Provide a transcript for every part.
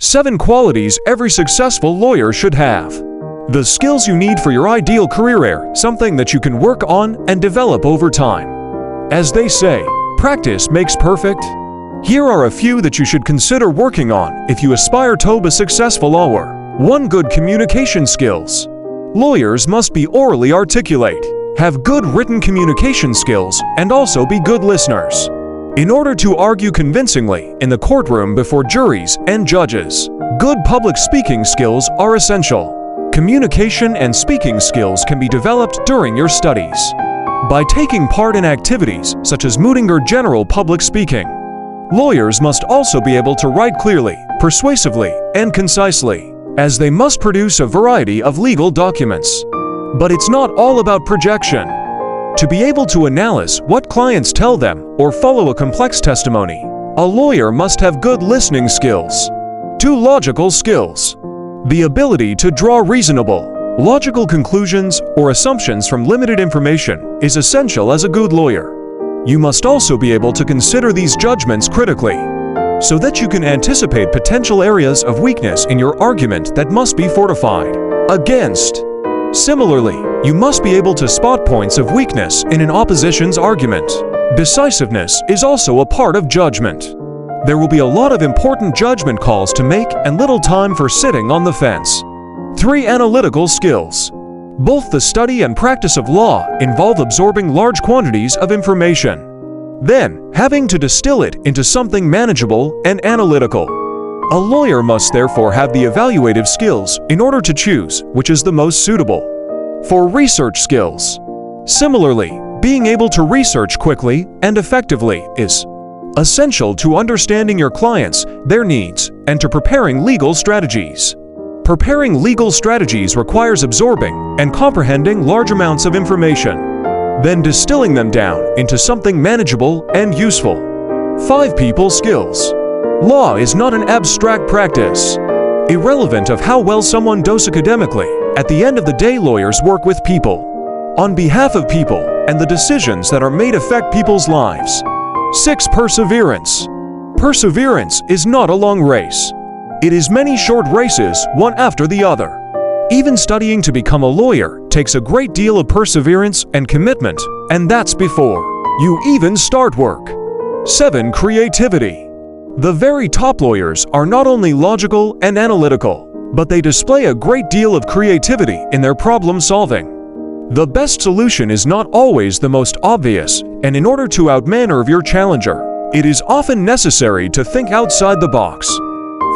7 qualities every successful lawyer should have. The skills you need for your ideal career are something that you can work on and develop over time. As they say, practice makes perfect. Here are a few that you should consider working on if you aspire to be a successful lawyer. 1. Good communication skills. Lawyers must be orally articulate, have good written communication skills, and also be good listeners. In order to argue convincingly in the courtroom before juries and judges, good public speaking skills are essential. Communication and speaking skills can be developed during your studies by taking part in activities such as mooting or general public speaking. Lawyers must also be able to write clearly, persuasively, and concisely, as they must produce a variety of legal documents. But it's not all about projection. To be able to analyze what clients tell them or follow a complex testimony, a lawyer must have good listening skills. 2. Logical skills. The ability to draw reasonable, logical conclusions or assumptions from limited information is essential as a good lawyer. You must also be able to consider these judgments critically, so that you can anticipate potential areas of weakness in your argument that must be fortified against. Similarly, you must be able to spot points of weakness in an opposition's argument. Decisiveness is also a part of judgment. There will be a lot of important judgment calls to make and little time for sitting on the fence. 3. Analytical skills. Both the study and practice of law involve absorbing large quantities of information, then having to distill it into something manageable and analytical. A lawyer must therefore have the evaluative skills in order to choose which is the most suitable. 4. Research skills. Similarly, being able to research quickly and effectively is essential to understanding your clients, their needs, and to preparing legal strategies. Preparing legal strategies requires absorbing and comprehending large amounts of information, then distilling them down into something manageable and useful. 5. People skills. Law is not an abstract practice. Irrelevant of how well someone does academically, at the end of the day lawyers work with people, on behalf of people, and the decisions that are made affect people's lives. 6. Perseverance. Perseverance is not a long race. It is many short races, one after the other. Even studying to become a lawyer takes a great deal of perseverance and commitment, and that's before you even start work. 7. Creativity. The very top lawyers are not only logical and analytical, but they display a great deal of creativity in their problem solving. The best solution is not always the most obvious, and in order to outmaneuver your challenger, it is often necessary to think outside the box.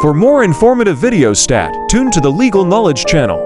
For more informative videos, tune to the Legal Knowledge channel.